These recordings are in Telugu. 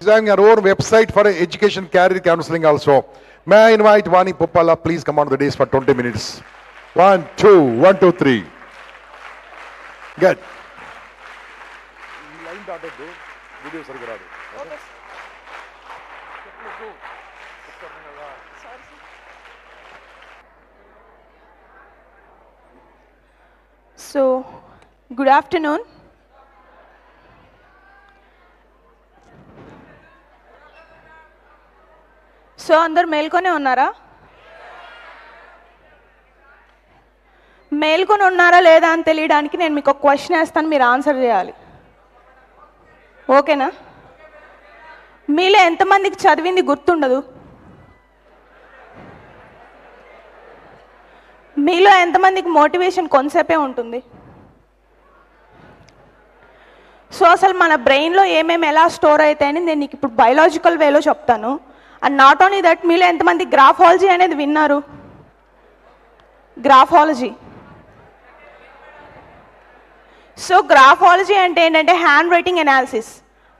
designing our own website for education career counseling also. May I invite Vani Puppala, please come on the dais for 20 minutes. 1, 2, 1, 2, 3. Good. So, good afternoon. So అందరు మేల్కొనే ఉన్నారా? మేల్కొని ఉన్నారా లేదా అని తెలియడానికి నేను మీకు ఒక క్వశ్చన్ వేస్తాను, మీరు ఆన్సర్ చేయాలి. ఓకేనా? మీలో ఎంతమందికి చదివింది గుర్తుండదు? మీలో ఎంతమందికి మోటివేషన్ కొంతసేపే ఉంటుంది? సో అసలు మన బ్రెయిన్లో ఏమేమి ఎలా స్టోర్ అవుతాయని నేను నీకు ఇప్పుడు బయాలజికల్ వేలో చెప్తాను. అండ్ నాట్ ఓన్లీ దట్, మీలో ఎంతమంది గ్రాఫాలజీ అనేది విన్నారు? గ్రాఫాలజీ. సో గ్రాఫాలజీ అంటే ఏంటంటే హ్యాండ్ రైటింగ్ అనాలిసిస్.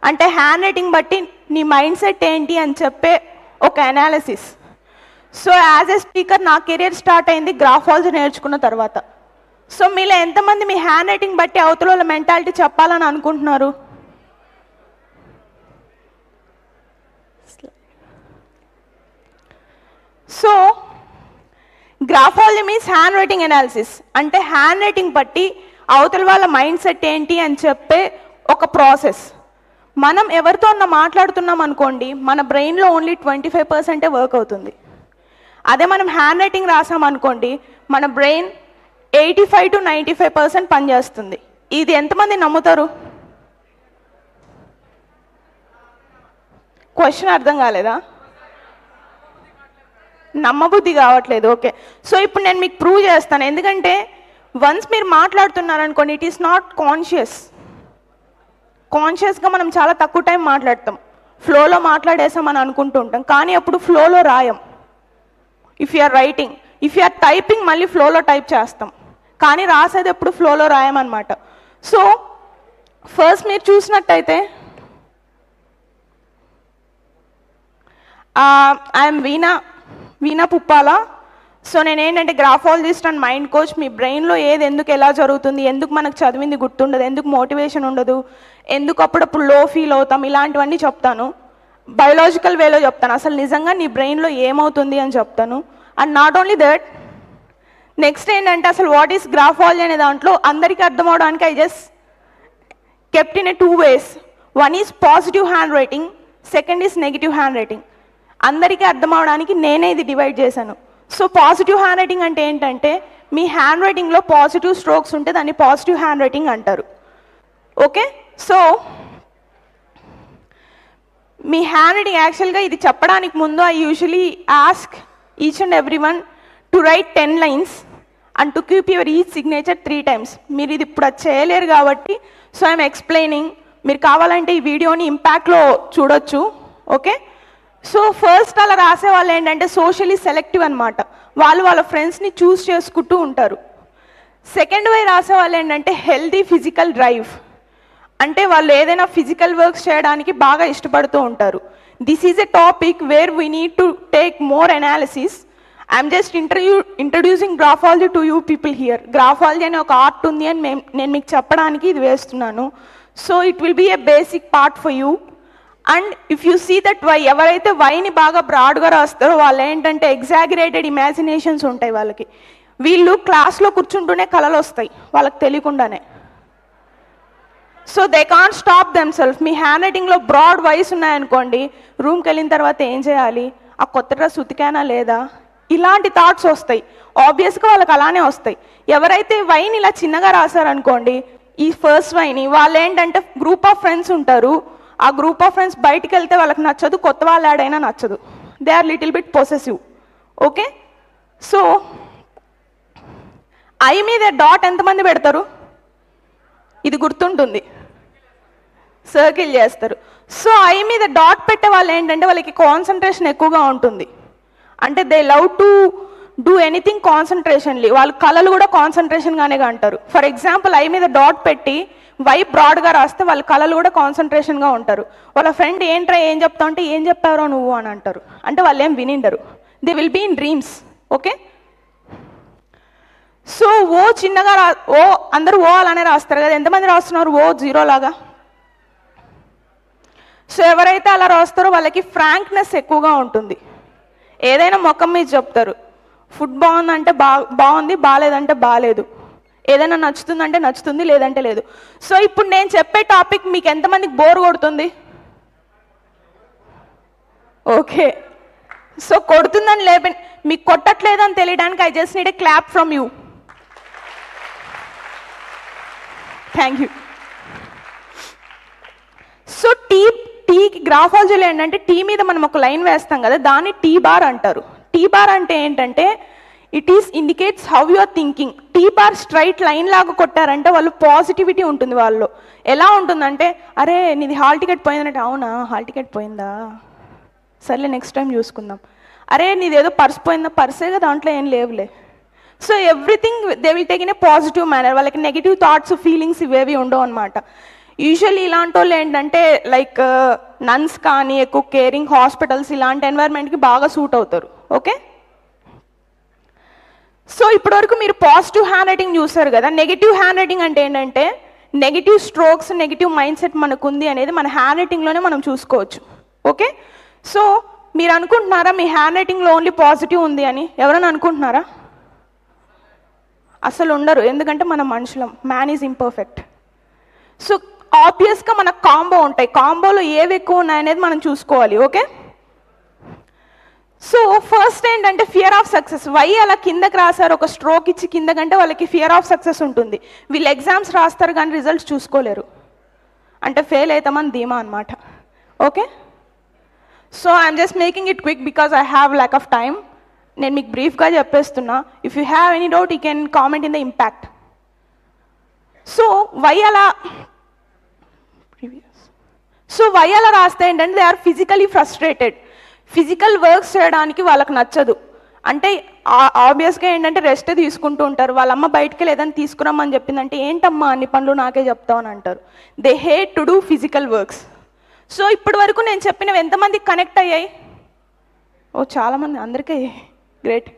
అంటే హ్యాండ్ రైటింగ్ బట్టి నీ మైండ్ సెట్ ఏంటి అని చెప్పే ఒక analysis. So as a speaker నా కెరియర్ స్టార్ట్ అయింది గ్రాఫాలజీ నేర్చుకున్న తర్వాత. సో మీలో ఎంతమంది మీ హ్యాండ్ రైటింగ్ బట్టి అవతల వాళ్ళ మెంటాలిటీ చెప్పాలని అనుకుంటున్నారు? So graphology means hand writing analysis. అంటే హ్యాండ్ రైటింగ్ బట్టి అవతల వాళ్ళ మైండ్ సెట్ ఏంటి అని చెప్పే ఒక ప్రాసెస్. మనం ఎవరితో మాట్లాడుతున్నాం అనుకోండి, మన బ్రెయిన్లో ఓన్లీ 25% వర్క్ అవుతుంది. అదే మనం హ్యాండ్ రైటింగ్ రాసామనుకోండి, మన బ్రెయిన్ 85 to 95% పనిచేస్తుంది. ఇది ఎంతమంది నమ్ముతారు? క్వశ్చన్ అర్థం కాలేదా? నమ్మబుద్ధి కావట్లేదు. ఓకే, సో ఇప్పుడు నేను మీకు ప్రూవ్ చేస్తాను. ఎందుకంటే వన్స్ మీరు మాట్లాడుతున్నారనుకోండి, ఇట్ ఈస్ నాట్ కాన్షియస్. కాన్షియస్గా మనం చాలా తక్కువ టైం మాట్లాడతాం, ఫ్లోలో మాట్లాడేసామని అనుకుంటూ ఉంటాం, కానీ అప్పుడు ఫ్లోలో రాయం. If you're writing, if you're typing మళ్ళీ ఫ్లోలో టైప్ చేస్తాం, కానీ రాసేది ఎప్పుడు ఫ్లోలో రాయమన్నమాట. సో ఫస్ట్ మీరు చూసినట్టయితే ఐఎమ్ వీణా పుప్పాలా. సో నేనేంటంటే గ్రాఫాలజిస్ట్ అండ్ మైండ్ కోచ్. మీ బ్రెయిన్లో ఏది ఎందుకు ఎలా జరుగుతుంది, ఎందుకు మనకు చదివింది గుర్తుండదు, ఎందుకు మోటివేషన్ ఉండదు, ఎందుకు అప్పుడప్పుడు లో ఫీల్ అవుతాం, ఇలాంటివన్నీ చెప్తాను. బయాలజికల్ వేలో చెప్తాను, అసలు నిజంగా నీ బ్రెయిన్లో ఏమవుతుంది అని చెప్తాను. And not only that, next ఏంటంటే అసలు వాట్ ఈస్ గ్రాఫాలజీ అనే దాంట్లో అందరికీ అర్థం అవడానికి I just kept in 2 ways. One is positive hand writing, second is negative hand writing. అందరికీ అర్థం అవడానికి నేనే ఇది డివైడ్ చేశాను. సో పాజిటివ్ హ్యాండ్ రైటింగ్ అంటే ఏంటంటే మీ హ్యాండ్ రైటింగ్లో పాజిటివ్ స్ట్రోక్స్ ఉంటే దాన్ని పాజిటివ్ హ్యాండ్ రైటింగ్ అంటారు. ఓకే, సో మీ హ్యాండ్ రైటింగ్ యాక్చువల్గా ఇది చెప్పడానికి ముందు I usually ask each and every one to right 10 lines and to keep your each signature 3 times. మీరు ఇది ఇప్పుడు అది చేయలేరు కాబట్టి సో ఐఎమ్ ఎక్స్ప్లెయినింగ్. మీరు కావాలంటే ఈ వీడియోని ఇంపాక్ట్లో చూడొచ్చు. ఓకే, సో ఫస్ట్ అలా రాసే వాళ్ళు ఏంటంటే సోషలీ సెలెక్టివ్ అనమాట, వాళ్ళు వాళ్ళ ఫ్రెండ్స్ని చూస్ చేసుకుంటూ ఉంటారు. సెకండ్ వే రాసే వాళ్ళు ఏంటంటే హెల్దీ ఫిజికల్ డ్రైవ్, అంటే వాళ్ళు ఏదైనా ఫిజికల్ వర్క్స్ చేయడానికి బాగా ఇష్టపడుతూ ఉంటారు. This is a topic where we need to take more analysis. I'm just introducing graphology to you people here. Graphology అనే ఒక ఆర్ట్ ఉంది అని నేను మీకు చెప్పడానికి ఇది వేస్తున్నాను. So it will be a basic part for you. And if you see that Y, ఎవరైతే వైని బాగా బ్రాడ్గా రాస్తారో వాళ్ళు ఏంటంటే ఎగ్జాగరేటెడ్ ఇమాజినేషన్స్ ఉంటాయి వాళ్ళకి. వీళ్ళు క్లాస్లో కూర్చుంటూనే కళలు వస్తాయి వాళ్ళకి తెలియకుండానే. So they can't stop themself. మీ హ్యాండ్ రైటింగ్లో బ్రాడ్ వైస్ ఉన్నాయనుకోండి, రూమ్కి వెళ్ళిన తర్వాత ఏం చేయాలి, ఆ కొత్త డ్రెస్ ఉతికానా లేదా, ఇలాంటి థాట్స్ వస్తాయి. ఆబ్వియస్గా వాళ్ళకి అలానే వస్తాయి. ఎవరైతే వైని ఇలా చిన్నగా రాశారనుకోండి, ఈ ఫస్ట్ వైని, వాళ్ళు ఏంటంటే గ్రూప్ ఆఫ్ ఫ్రెండ్స్ ఉంటారు, ఆ గ్రూప్ ఆఫ్ ఫ్రెండ్స్ బయటికి వెళ్తే వాళ్ళకి నచ్చదు, కొత్త వాళ్ళు యాడైనా నచ్చదు. They are little bit possessive. Okay, so I మీద డాట్ ఎంతమంది పెడతారు? ఇది గుర్తుంటుంది, సర్కిల్ చేస్తారు. సో ఐ మీద డాట్ పెట్టే వాళ్ళు ఏంటంటే వాళ్ళకి కాన్సన్ట్రేషన్ ఎక్కువగా ఉంటుంది. అంటే they love to do anything concentrationly. వాళ్ళ కళలు కూడా కాన్సన్ట్రేషన్గానే అంటారు. ఫర్ ఎగ్జాంపుల్ ఐ మీద డాట్ పెట్టి వై బ్రాడ్గా రాస్తే వాళ్ళ కళలు కూడా కాన్సన్ట్రేషన్గా ఉంటారు. వాళ్ళ ఫ్రెండ్ ఏంట్రా ఏం చెప్తావు అంటే ఏం చెప్పారో నువ్వు అని అంటారు. అంటే వాళ్ళు ఏం వినిండరు. They will be in dreams. Okay, so O చిన్నగా ఓ అందరూ ఓ అలానే రాస్తారు కదా. ఎంతమంది రాస్తున్నారు ఓ జీరో లాగా? సో ఎవరైతే అలా రాస్తారో వాళ్ళకి ఫ్రాంక్నెస్ ఎక్కువగా ఉంటుంది. ఏదైనా ముఖం మీద చెప్తారు. ఫుడ్ బాగుందంటే బాగుంది, బాగాలేదంటే బాగాలేదు. ఏదైనా నచ్చుతుందంటే నచ్చుతుంది, లేదంటే లేదు. సో ఇప్పుడు నేను చెప్పే టాపిక్ మీకు ఎంతమందికి బోర్ కొడుతుంది? ఓకే, సో కొడుతుందని మీకు కొట్టట్లేదని తెలియడానికి I just need a clap from you. Thank you. So టీకి గ్రాఫాలజీలో ఏంటంటే టీ మీద మనం ఒక లైన్ వేస్తాం కదా, దాన్ని టీ బార్ అంటారు. టీ బార్ అంటే ఏంటంటే it is indicates how you are thinking. T bar straight line లాగా కొట్టారంటే వాళ్ళు పాజిటివిటీ ఉంటుంది వాళ్ళు. ఎలా ఉంటుందంటే అరే నీది హాల్ టికెట్ పోయిందంటే అవునా హాల్ టికెట్ పోయిందా, సర్లే నెక్స్ట్ టైం చూసుకుందాం. అరే నీదేదో పర్స్ పోయిందా, పర్సేగా దాంట్లో ఏం లేవులే. So everything they will take in a positive manner. వాళ్ళకి నెగిటివ్ థాట్స్ ఫీలింగ్స్ ఇవేవి ఉండవు అనమాట. యూజువల్లీ ఇలాంటి వాళ్ళు ఏంటంటే లైక్ నన్స్ కానీ ఎక్కువ కేరింగ్ హాస్పిటల్స్ ఇలాంటి ఎన్వైర్న్మెంట్కి బాగా సూట్ అవుతారు. ఓకే, సో ఇప్పటివరకు మీరు పాజిటివ్ హ్యాండ్ రైటింగ్ చూసారు కదా. నెగిటివ్ హ్యాండ్ రైటింగ్ అంటే ఏంటంటే negative strokes, negative mind set మనకు ఉంది అనేది మన హ్యాండ్ రైటింగ్లోనే మనం చూసుకోవచ్చు. ఓకే, సో మీరు అనుకుంటున్నారా మీ హ్యాండ్ రైటింగ్లో ఓన్లీ పాజిటివ్ ఉంది అని? ఎవరైనా అనుకుంటున్నారా? అసలు ఉండరు. ఎందుకంటే మనం మనుషులం, మ్యాన్ ఈజ్ ఇంపర్ఫెక్ట్. సో ఆబ్వియస్గా మనకు కాంబో ఉంటాయి. కాంబోలో ఏవి ఎక్కువ ఉన్నాయనేది మనం చూసుకోవాలి. ఓకే, సో ఫస్ట్ ఏంటంటే ఫియర్ ఆఫ్ సక్సెస్. వై అలా కిందకి రాశారు, ఒక స్ట్రోక్ ఇచ్చి కిందకంటే వాళ్ళకి ఫియర్ ఆఫ్ సక్సెస్ ఉంటుంది. వీళ్ళు ఎగ్జామ్స్ రాస్తారు కానీ రిజల్ట్స్ చూసుకోలేరు, అంటే ఫెయిల్ అవుతామని ధీమా అనమాట. Okay, so I'm just making it quick because I have lack of time. నేను మీకు బ్రీఫ్గా చెప్పేస్తున్నా. If you have any doubt you can comment in the impact. So Y అలా రాస్తే ఏంటంటే they are physically frustrated. Physical works చేయడానికి వాళ్ళకి నచ్చదు. అంటే ఆబ్వియస్గా ఏంటంటే రెస్ట్ తీసుకుంటూ ఉంటారు. వాళ్ళ అమ్మ బయటకి లేదని తీసుకురమ్మని చెప్పిందంటే ఏంటమ్మా అన్ని పనులు నాకే చెప్తావు అని అంటారు. They hate to do physical works. So ఇప్పటి వరకు నేను చెప్పినవి ఎంతమందికి కనెక్ట్ అయ్యాయి? ఓ చాలామంది, అందరికీ great.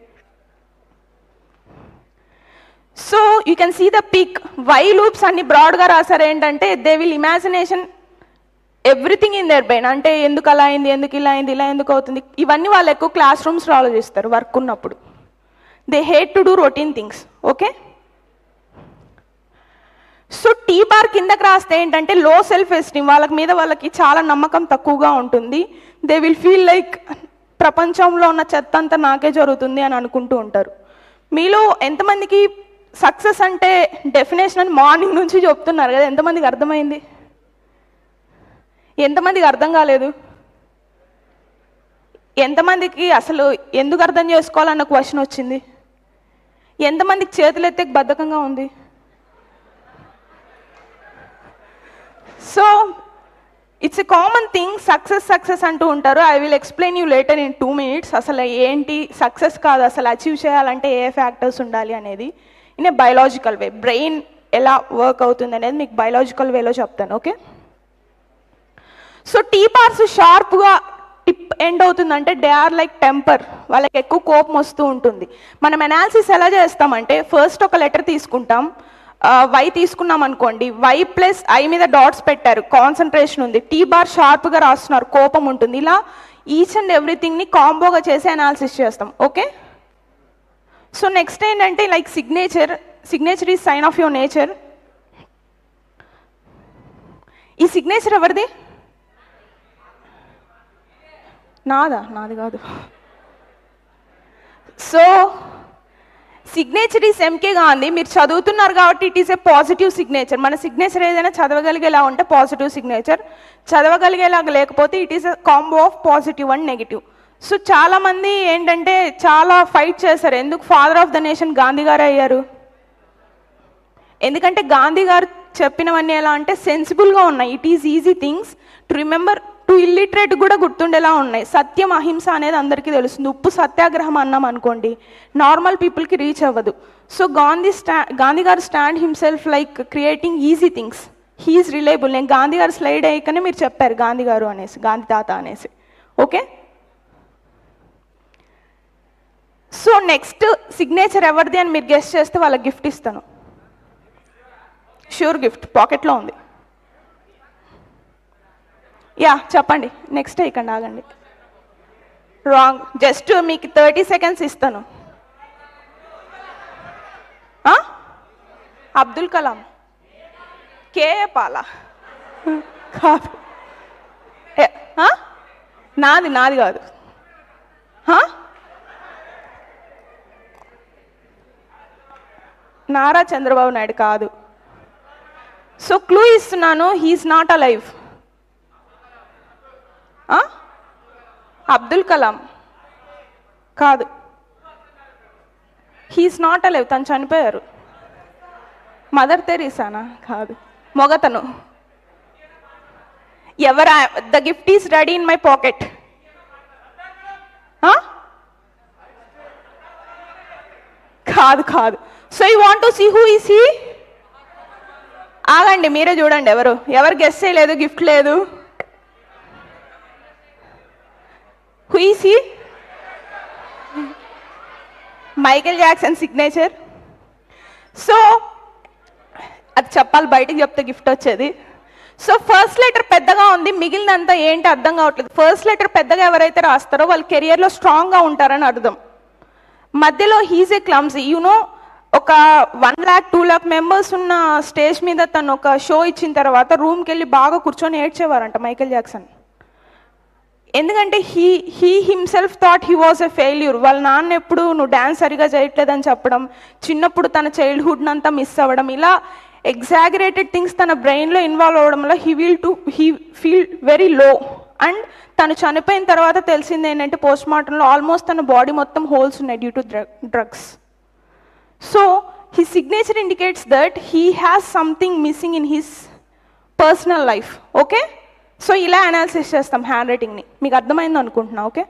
So you can see the pic. Y loops అన్ని బ్రాడ్గా రాశారు ఏంటంటే they will imagination everything in their brain. అంటే ఎందుకు అలా అయింది, ఎందుకు ఇలా అయింది, ఇలా ఎందుకు అవుతుంది, ఇవన్నీ వాళ్ళు ఎక్కువ క్లాస్ రూమ్స్లో ఆలోచిస్తారు వర్క్ ఉన్నప్పుడు. They hate to do routine things. Okay, so tea bar కిందకి రాస్తే ఏంటంటే లో సెల్ఫ్ ఎస్టీమ్. వాళ్ళకి చాలా నమ్మకం తక్కువగా ఉంటుంది. దే విల్ ఫీల్ లైక్ ప్రపంచంలో ఉన్న చెత్త అంతా నాకే జరుగుతుంది అని అనుకుంటూ ఉంటారు. మీలో ఎంతమందికి సక్సెస్ అంటే డెఫినేషన్ అని మార్నింగ్ నుంచి చెప్తున్నారు కదా, ఎంతమందికి అర్థమైంది? ఎంతమందికి అర్థం కాలేదు? ఎంతమందికి అసలు ఎందుకు అర్థం చేసుకోవాలన్న క్వశ్చన్ వచ్చింది? ఎంతమందికి చేతులు ఎత్తే బద్ధకంగా ఉంది? So it's a common thing. Success అంటూ ఉంటారు. I will explain you later in 2 minutes. అసలు ఏంటి సక్సెస్ కాదు, అసలు అచీవ్ చేయాలంటే ఏ ఫ్యాక్టర్స్ ఉండాలి అనేది in a biological way. Brain ఎలా వర్క్ అవుతుంది అనేది మీకు బయలాజికల్ వేలో చెప్తాను. ఓకే, సో టీ బార్స్ షార్ప్గా టిప్ ఎండ్ అవుతుందంటే దే ఆర్ లైక్ టెంపర్. వాళ్ళకి ఎక్కువ కోపం వస్తూ ఉంటుంది. మనం అనాలిసిస్ ఎలా చేస్తామంటే ఫస్ట్ ఒక లెటర్ తీసుకుంటాం. వై తీసుకున్నాం అనుకోండి, వై ప్లస్ ఐ మీద డాట్స్ పెట్టారు, కాన్సన్ట్రేషన్ ఉంది. టీ బార్ షార్ప్గా రాస్తున్నారు, కోపం ఉంటుంది. ఇలా ఈచ్ అండ్ ఎవ్రీథింగ్ని కాంబోగా చేసి అనాలిసిస్ చేస్తాం. ఓకే, సో నెక్స్ట్ ఏంటంటే like signature is sign of your nature. ఈ సిగ్నేచర్ ఎవరిది? నాది కాదు. So signature is M K Gandhi. మీరు చదువుతున్నారు కాబట్టి it is a positive signature. మన సిగ్నేచర్ ఏదైనా చదవగలిగేలా ఉంటే పాజిటివ్ సిగ్నేచర్, చదవగలిగేలాగా లేకపోతే it is a combo of positive and negative. So చాలామంది ఏంటంటే చాలా ఫైట్ చేశారు. ఎందుకు father of the nation Gandhi గారు అయ్యారు? ఎందుకంటే గాంధీ గారు చెప్పినవన్నీ ఎలా అంటే సెన్సిబుల్గా ఉన్నాయి. It is easy things to remember. To illiterate కూడా గుర్తుండేలా ఉన్నాయి. సత్యం అహింస అనేది అందరికీ తెలుస్తుంది. ఉప్పు సత్యాగ్రహం అన్నాం అనుకోండి, నార్మల్ పీపుల్కి రీచ్ అవ్వదు. సో గాంధీ గారు stand himself like creating easy things. He is reliable. నేను గాంధీ గారు స్లైడ్ అయ్యాకనే మీరు చెప్పారు గాంధీ గారు అనేసి, గాంధీ తాత అనేసి. ఓకే, సో నెక్స్ట్ సిగ్నేచర్ ఎవరిది అని మీరు గెస్ట్ చేస్తే వాళ్ళకి గిఫ్ట్ ఇస్తాను. ష్యూర్ గిఫ్ట్ పాకెట్లో ఉంది. యా చెప్పండి. నెక్స్ట్ ఇక్కడ ఆగండి. రాంగ్. జస్ట్ మీకు 30 seconds ఇస్తాను. అబ్దుల్ కలాం. కేఏ పాలా కాదు. నాది కాదు. నారా చంద్రబాబు నాయుడు కాదు. సో క్లూ ఇస్తున్నాను, he is not alive. Abdul Kalam కాదు. హీఈస్ నాట్ అలైవ్, తను చనిపోయారు. మదర్ తెరీసానా కాదు. మొగతను. ఎవరా? The gift is ready in my pocket. కాదు కాదు. So you want to see who is he? ఆగండి, మీరే చూడండి. ఎవరు గెస్ చేయలేదు, గిఫ్ట్ లేదు. Who is he? Michael Jackson signature. So అది చెప్పాలి, బయటకు చెప్తే గిఫ్ట్ వచ్చేది. సో ఫస్ట్ లెటర్ పెద్దగా ఉంది, మిగిలినంతా ఏంటి అర్థం కావట్లేదు. ఫస్ట్ లెటర్ పెద్దగా ఎవరైతే రాస్తారో వాళ్ళు కెరియర్లో స్ట్రాంగ్గా ఉంటారని అర్థం. మధ్యలో హీజ్ ఏ క్లమ్సీ. యూనో, ఒక 1 lakh 2 lakh మెంబర్స్ ఉన్న స్టేజ్ మీద తను ఒక షో ఇచ్చిన తర్వాత రూమ్కి వెళ్ళి బాగా కూర్చొని ఏడ్చేవారంట మైకేల్ జాక్సన్. ఎందుకంటే he himself thought he was a failure. వాళ్ళ నాన్న ఎప్పుడు నువ్వు డ్యాన్స్ సరిగా చేయట్లేదని చెప్పడం, చిన్నప్పుడు తన చైల్డ్హుడ్ అంతా మిస్ అవ్వడం, ఇలా ఎగ్జాగరేటెడ్ థింగ్స్ తన బ్రెయిన్లో ఇన్వాల్వ్ అవ్వడం వల్ల he feel very low. And తను చనిపోయిన తర్వాత తెలిసింది ఏంటంటే పోస్ట్ మార్టంలో ఆల్మోస్ట్ తన బాడీ మొత్తం హోల్స్ ఉన్నాయి due to drugs. So his signature indicates that he has something missing in his personal life. Okay, so ఇలా అనాలిసిస్ చేస్తాం హ్యాండ్ రైటింగ్ని. మీకు అర్థమైంది అనుకుంటున్నా. Okay,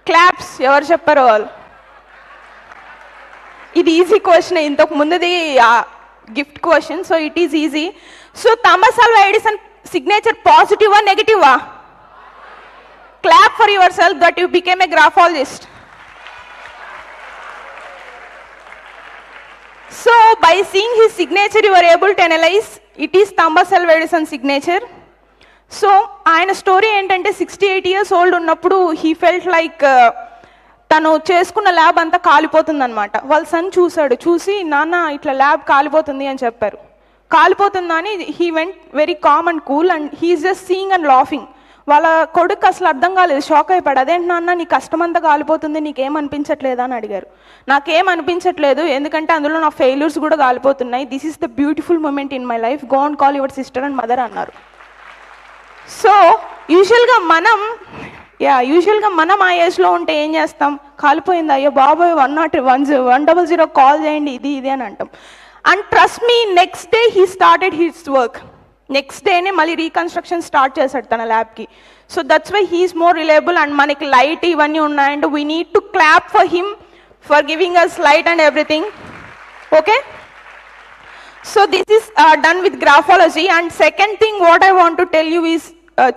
claps. ఎవరు చెప్పారో వాళ్ళు. ఇది ఈజీ క్వశ్చన్, ఇంతకు ముందుది gift question, so it is easy. So Thomas Alva Edison signature పాజిటివా నెగటివా? Clap for your self that you became a graphologist. So by seeing his signature you are able to analyze it is Thomas Alva Edison signature. So ఆయన స్టోరీ ఏంటంటే 68 years old ఉన్నప్పుడు he felt like తను చేసుకున్న ల్యాబ్ అంతా కాలిపోతుంది అనమాట. వాళ్ళ సన్ చూసి నాన్న ఇట్లా ల్యాబ్ కాలిపోతుంది అని చెప్పారు. కాలిపోతుందని he went very calm and cool and he is just seeing and laughing. వాళ్ళ కొడుకు అసలు అర్థం కాలేదు, షాక్ అయిపోయాడు. అదేంటి నాన్న నీ కష్టమంతా కాలిపోతుంది, నీకేమనిపించట్లేదా అని అడిగారు. నాకేం అనిపించట్లేదు, ఎందుకంటే అందులో నా ఫెయిల్యూర్స్ కూడా కాలిపోతున్నాయి. This is the beautiful moment in my life, go and call your sister and mother అన్నారు. సో యూజువల్గా మనం ఆ ఏజ్లో ఉంటే ఏం చేస్తాం? కాలిపోయింది, అయ్యో బాబోయ్ 100 కాల్ చేయండి, ఇది అని అంటాం. And trust me, next day he started his work. Next డేనే మళ్ళీ రీకన్స్ట్రక్షన్ స్టార్ట్ చేశాడు తన ల్యాబ్కి. So that's why he is more reliable. And మనకి లైట్ ఇవన్నీ ఉన్నాయంటే we need to clap for him for giving us light and everything. Okay, so this is done with graphology. And second thing what I want to tell you is,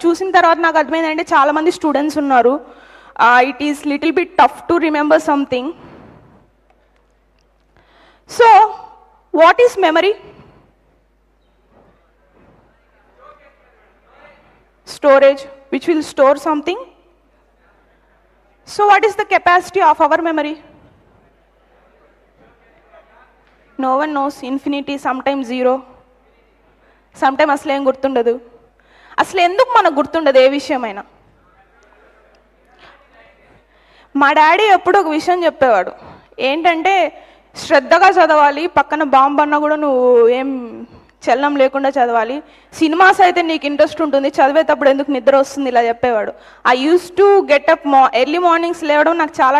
చూసిన తర్వాత నాకు అర్థమైందంటే చాలా మంది స్టూడెంట్స్ ఉన్నారు, it is little bit tough to remember something. So what is memory? Storage, which will store something. So what is the capacity of our memory? No one knows. Infinity, sometimes 0, sometimes asle em gurtundadu. Asle enduku manaku gurtundadu ఏ విషయమైనా. మా డాడీ ఎప్పుడు ఒక విషయం చెప్పేవాడు, ఏంటంటే శ్రద్ధగా చదవాలి, పక్కన బాంబు అన్నా కూడా నువ్వు ఏం చలనం లేకుండా చదవాలి, సినిమాస్ అయితే నీకు ఇంట్రెస్ట్ ఉంటుంది, చదివేటప్పుడు ఎందుకు నిద్ర వస్తుంది, ఇలా చెప్పేవాడు. I use to get up early mornings లేవడం నాకు చాలా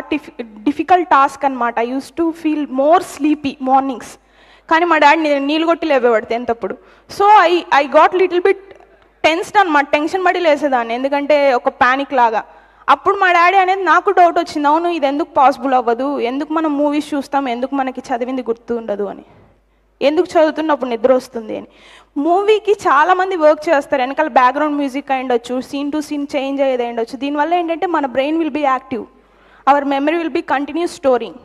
డిఫికల్ట్ టాస్క్ అనమాట. I use to feel more sleepy mornings. కానీ మా డాడీ నీళ్ళు కొట్టి లేపేవాడు 10th అప్పుడు. So I got little bit tensed అనమాట, టెన్షన్ పడి లేసేదాన్ని, ఎందుకంటే ఒక ప్యానిక్ లాగా. అప్పుడు మా డాడీ అనేది నాకు డౌట్ వచ్చింది, అవును ఇది ఎందుకు పాసిబుల్ అవ్వదు, ఎందుకు మనం మూవీస్ చూస్తాం, ఎందుకు మనకి చదివింది గుర్తు ఉండదు అని. ఎందుకు చదువుతున్నప్పుడు నిద్ర వస్తుంది అని. మూవీకి చాలామంది వర్క్ చేస్తారు, వెనకాల బ్యాక్గ్రౌండ్ మ్యూజిక్ అయ్యుండొచ్చు, సీన్ టు సీన్ చేంజ్ అయ్యేది అయ్యుండొచ్చు. దీనివల్ల ఏంటంటే మన brain will be active, our memory will be continuous storing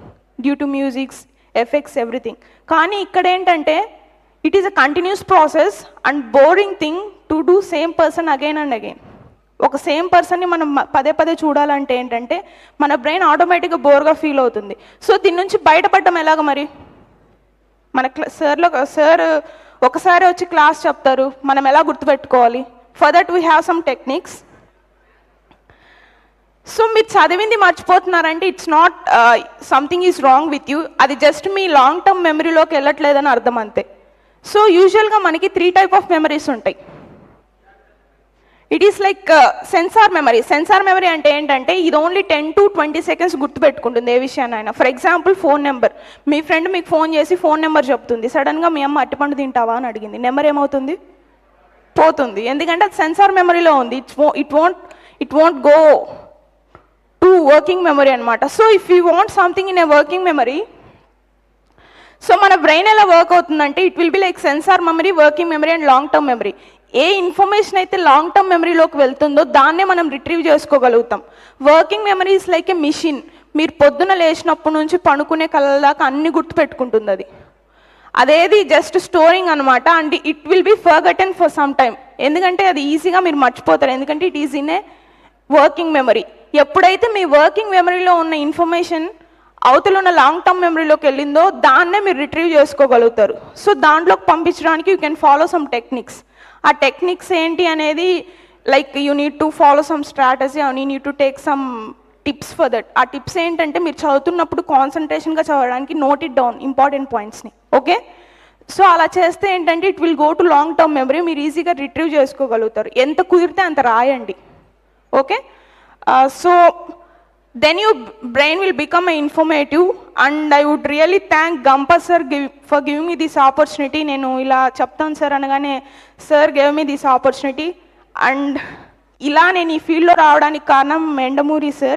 due to musics, effects, everything. కానీ ఇక్కడ ఏంటంటే it is a continuous process and boring thing to do same person again and again. ఒక సేమ్ పర్సన్ని మనం పదే పదే చూడాలంటే ఏంటంటే మన బ్రెయిన్ ఆటోమేటిక్గా బోర్గా ఫీల్ అవుతుంది. సో దీని నుంచి బయటపడడం ఎలాగ మరి? మన సార్ ఒకసారి వచ్చి క్లాస్ చెప్తారు, మనం ఎలా గుర్తుపెట్టుకోవాలి? For that we have some techniques. So మీరు చదివింది మర్చిపోతున్నారంటే it's not something is wrong with you, అది జస్ట్ మీ లాంగ్ టర్మ్ మెమరీలోకి వెళ్ళట్లేదని అర్థం అంతే. సో యూజువల్గా మనకి 3 టైప్ ఆఫ్ మెమరీస్ ఉంటాయి. It is like sensor memory. Sensor memory అంటే ఏంటంటే ఇది ఓన్లీ 10 to 20 seconds గుర్తుపెట్టుకుంటుంది ఏ విషయాన్ని అయినా. ఫర్ ఎగ్జాంపుల్ ఫోన్ నెంబర్, మీ ఫ్రెండ్ మీకు ఫోన్ చేసి ఫోన్ నెంబర్ చెప్తుంది, సడన్గా మీ అమ్మ అట్టిపండు తింటావా అని అడిగింది, నెంబర్ ఏమవుతుంది? పోతుంది. ఎందుకంటే అది సెన్సార్ మెమరీలో ఉంది. It won't go to working memory అనమాట. So if you want something in a working memory, so మన బ్రెయిన్ ఎలా వర్క్ అవుతుందంటే it will be like sensor memory, working memory and long term memory. ఏ ఇన్ఫర్మేషన్ అయితే లాంగ్ టర్మ్ మెమరీలోకి వెళ్తుందో దాన్నే మనం రిట్రీవ్ చేసుకోగలుగుతాం. Working memory is like a machine. మీరు పొద్దున లేచినప్పటి నుంచి పడుకునే కళ్ళ దాకా అన్ని గుర్తుపెట్టుకుంటుంది అది. అదేది జస్ట్ స్టోరింగ్ అనమాట. And it will B ఫర్గటెన్ for some time. ఎందుకంటే అది ఈజీగా మీరు మర్చిపోతారు, ఎందుకంటే it is in a working memory. ఎప్పుడైతే మీ వర్కింగ్ మెమరీలో ఉన్న ఇన్ఫర్మేషన్ అవతల ఉన్న లాంగ్ టర్మ్ మెమరీలోకి వెళ్ళిందో దాన్నే మీరు రిట్రీవ్ చేసుకోగలుగుతారు. సో దాంట్లోకి పంపించడానికి you can follow some techniques. ఆ టెక్నిక్స్ ఏంటి అనేది like you need to follow some strategy and you need to take some tips for that. ఆ టిప్స్ ఏంటంటే మీరు చదువుతున్నప్పుడు కాన్సన్ట్రేషన్గా చదవడానికి నోట్ ఇట్ డౌన్ ఇంపార్టెంట్ పాయింట్స్ని. ఓకే, సో అలా చేస్తే ఏంటంటే it will go to long term memory, మీరు ఈజీగా రిట్రీవ్ చేసుకోగలుగుతారు. ఎంత కుదిరితే అంత రాయండి. Okay, so then your brain will become informative and I would really thank Gampa sir for giving me this opportunity. Nenu ila cheptanu sir anagane sir gave me this opportunity and ila nenu ee field lo raavadaniki karanam Mendamuri sir.